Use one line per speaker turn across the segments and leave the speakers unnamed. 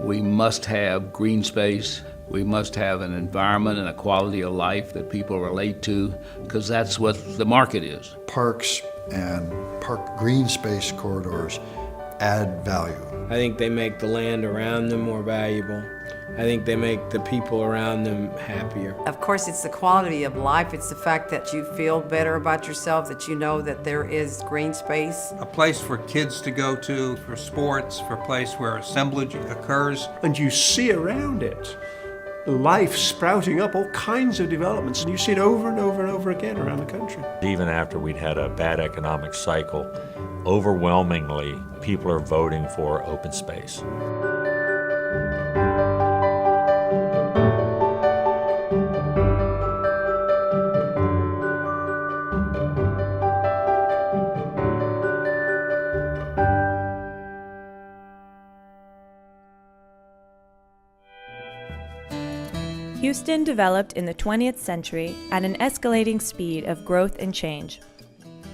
We must have green space. We must have an environment and a quality of life that people relate to, because that's what the market is.
Parks and park green space corridors add value.
I think they make the land around them more valuable. I think they make the people around them happier.
Of course, it's the quality of life. It's the fact that you feel better about yourself, that you know that there is green space.
A place for kids to go to, for sports, for a place where assemblage occurs.
And you see around it life sprouting up, all kinds of developments, and you see it over and over and over again around the country.
Even after we'd had a bad economic cycle, overwhelmingly, people are voting for open space.
Houston developed in the 20th century at an escalating speed of growth and change.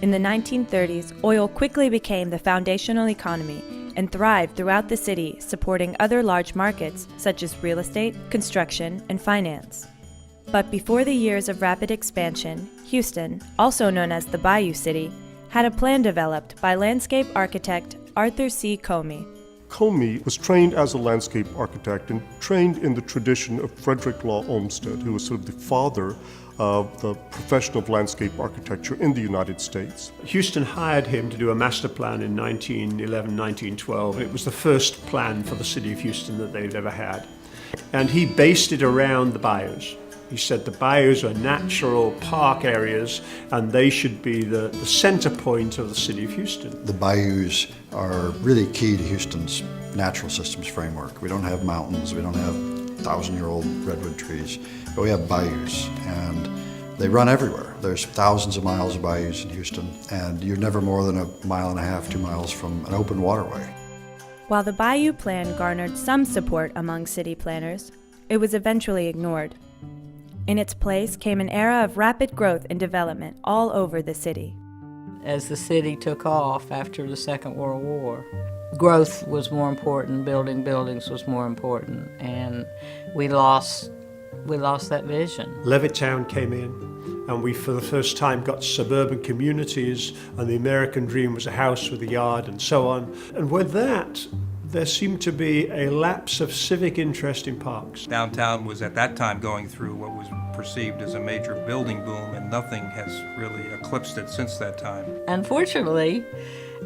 In the 1930s, oil quickly became the foundational economy and thrived throughout the city, supporting other large markets such as real estate, construction, and finance. But before the years of rapid expansion, Houston, also known as the Bayou City, had a plan developed by landscape architect Arthur C. Comey.
Comey was trained as a landscape architect and trained in the tradition of Frederick Law Olmsted, who was sort of the father of the profession of landscape architecture in the United States.
Houston hired him to do a master plan in 1911, 1912. It was the first plan for the city of Houston that they'd ever had. And he based it around the bayous. He said the bayous are natural park areas and they should be the center point of the city of Houston.
The bayous are really key to Houston's natural systems framework. We don't have mountains, we don't have 1,000-year-old redwood trees, but we have bayous, and they run everywhere. There's thousands of miles of bayous in Houston, and you're never more than 1.5 miles, 2 miles from an open waterway.
While the Bayou Plan garnered some support among city planners, it was eventually ignored. In its place came an era of rapid growth and development all over the city.
As the city took off after the Second World War, growth was more important, building buildings was more important, and we lost that vision.
Levittown came in, and we for the first time got suburban communities, and the American dream was a house with a yard and so on. And with that, there seemed to be a lapse of civic interest in parks.
Downtown was at that time going through what was perceived as a major building boom, and nothing has really eclipsed it since that time.
Unfortunately,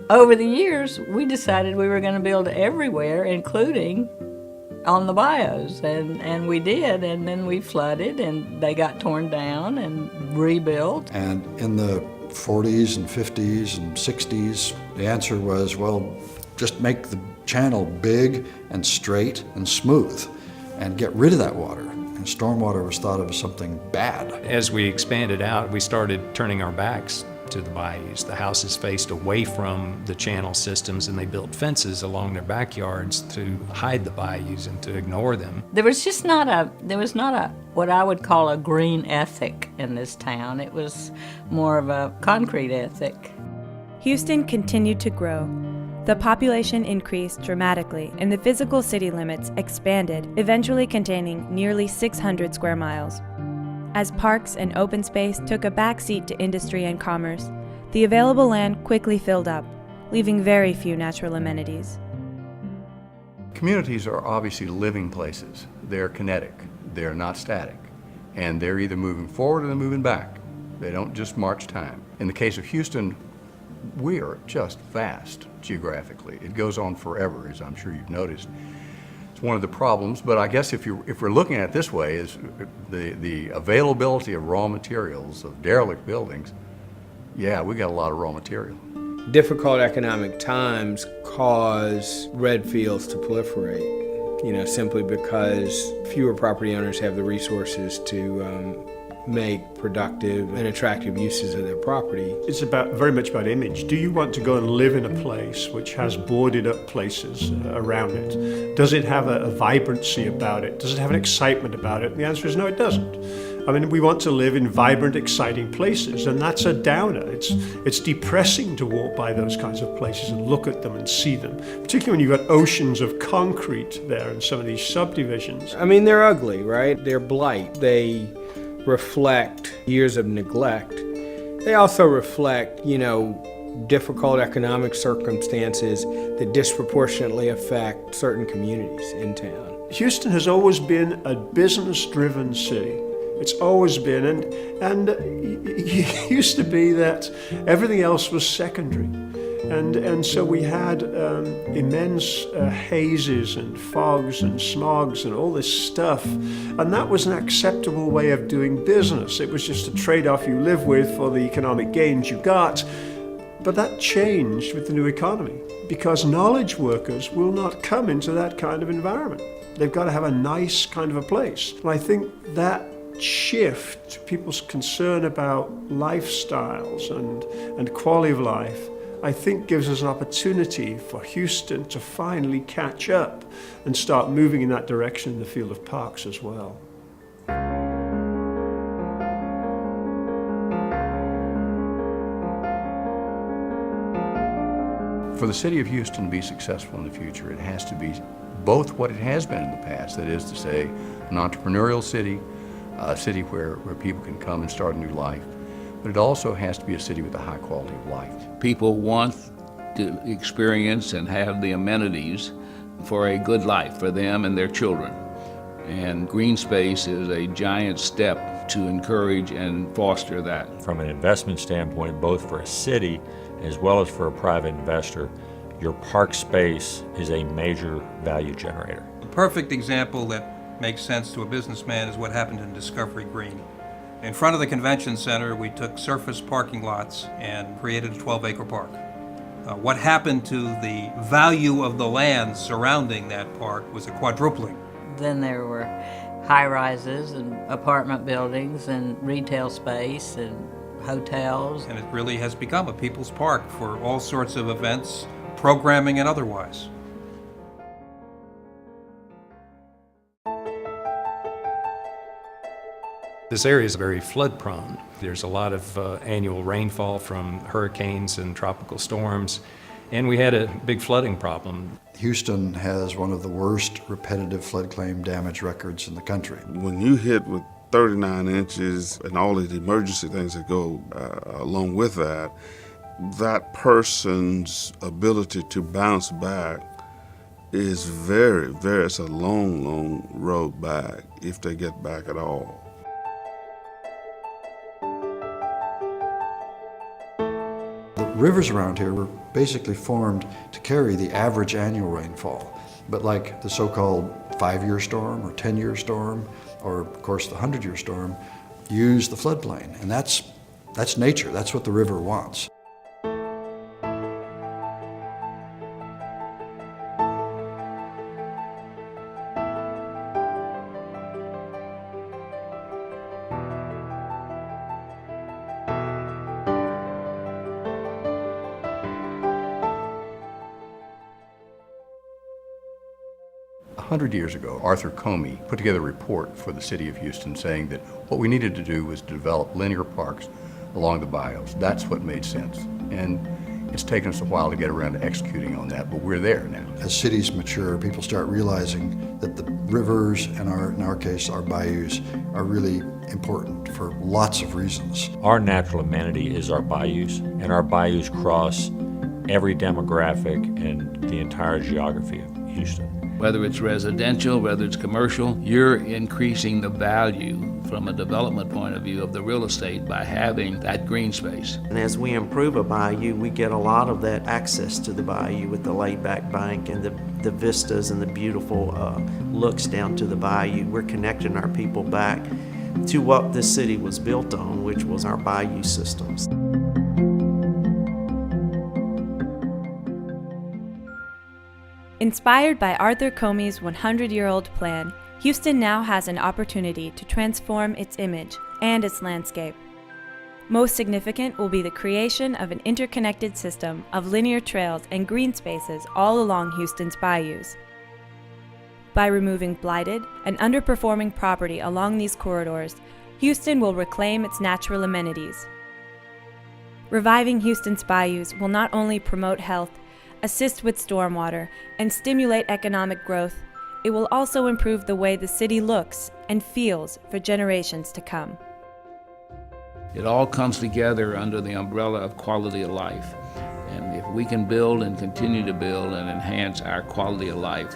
over the years, we decided we were going to build everywhere, including on the bayous, and we did, and then we flooded, and they got torn down and rebuilt.
And in the 40s and 50s and 60s, the answer was, well, just make the channel big and straight and smooth and get rid of that water. And stormwater was thought of as something bad.
As we expanded out, we started turning our backs to the bayous. The houses faced away from the channel systems, and they built fences along their backyards to hide the bayous and to ignore them.
There was not a what I would call a green ethic in this town. It was more of a concrete ethic.
Houston continued to grow. The population increased dramatically, and the physical city limits expanded, eventually containing nearly 600 square miles. As parks and open space took a backseat to industry and commerce, the available land quickly filled up, leaving very few natural amenities.
Communities are obviously living places. They're kinetic, they're not static, and they're either moving forward or they're moving back. They don't just march time. In the case of Houston, we are just vast geographically. It goes on forever, as I'm sure you've noticed. It's one of the problems, but I guess if we're looking at it this way, is the availability of raw materials, of derelict buildings, yeah, we got a lot of raw material.
Difficult economic times cause red fields to proliferate, simply because fewer property owners have the resources to make productive and attractive uses of their property.
It's very much about image. Do you want to go and live in a place which has boarded up places around it? Does it have a vibrancy about it? Does it have an excitement about it? And the answer is no, it doesn't. I mean, we want to live in vibrant, exciting places, and that's a downer. It's depressing to walk by those kinds of places and look at them and see them, particularly when you've got oceans of concrete there in some of these subdivisions.
I mean, they're ugly, right? They're blight. They reflect years of neglect. They also reflect, difficult economic circumstances that disproportionately affect certain communities in town.
Houston has always been a business-driven city. It's always been, and it used to be that everything else was secondary. And so we had immense hazes and fogs and smogs and all this stuff, and that was an acceptable way of doing business. It was just a trade-off you live with for the economic gains you got. But that changed with the new economy, because knowledge workers will not come into that kind of environment. They've got to have a nice kind of a place. And I think that shift, people's concern about lifestyles and quality of life, I think gives us an opportunity for Houston to finally catch up and start moving in that direction in the field of parks as well.
For the city of Houston to be successful in the future, it has to be both what it has been in the past, that is to say, an entrepreneurial city, a city where people can come and start a new life, but it also has to be a city with a high quality of life.
People want to experience and have the amenities for a good life for them and their children. And green space is a giant step to encourage and foster that.
From an investment standpoint, both for a city as well as for a private investor, your park space is a major value generator.
The perfect example that makes sense to a businessman is what happened in Discovery Green. In front of the convention center, we took surface parking lots and created a 12-acre park. What happened to the value of the land surrounding that park was a quadrupling.
Then there were high-rises and apartment buildings and retail space and hotels.
And it really has become a people's park for all sorts of events, programming and otherwise.
This area is very flood prone. There's a lot of annual rainfall from hurricanes and tropical storms, and we had a big flooding problem.
Houston has one of the worst repetitive floodplain damage records in the country.
When you hit with 39 inches and all of the emergency things that go along with that, that person's ability to bounce back is it's a long, long road back if they get back at all.
The rivers around here were basically formed to carry the average annual rainfall, but like the so-called 5-year storm or 10-year storm, or of course the 100-year storm, use the floodplain, and that's nature. That's what the river wants.
A 100 years ago, Arthur Comey put together a report for the city of Houston saying that what we needed to do was to develop linear parks along the bayous. That's what made sense. And it's taken us a while to get around to executing on that, but we're there now.
As cities mature, people start realizing that the rivers, and in our case, our bayous, are really important for lots of reasons.
Our natural amenity is our bayous, and our bayous cross every demographic and the entire geography of Houston.
Whether it's residential, whether it's commercial, you're increasing the value from a development point of view of the real estate by having that green space.
And as we improve a bayou, we get a lot of that access to the bayou with the laid-back bank and the vistas and the beautiful looks down to the bayou. We're connecting our people back to what this city was built on, which was our bayou systems.
Inspired by Arthur Comey's 100-year-old plan, Houston now has an opportunity to transform its image and its landscape. Most significant will be the creation of an interconnected system of linear trails and green spaces all along Houston's bayous. By removing blighted and underperforming property along these corridors, Houston will reclaim its natural amenities. Reviving Houston's bayous will not only promote health, assist with stormwater, and stimulate economic growth, it will also improve the way the city looks and feels for generations to come.
It all comes together under the umbrella of quality of life. And if we can build and continue to build and enhance our quality of life,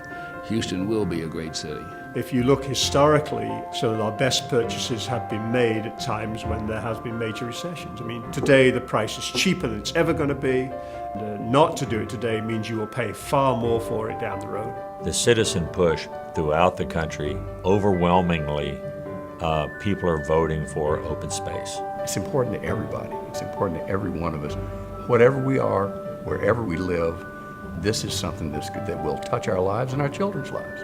Houston will be a great city.
If you look historically, some of our best purchases have been made at times when there has been major recessions. I mean, today the price is cheaper than it's ever going to be. Not to do it today means you will pay far more for it down the road.
The citizen push throughout the country, overwhelmingly, people are voting for open space.
It's important to everybody. It's important to every one of us. Whatever we are, wherever we live, this is something that will touch our lives and our children's lives.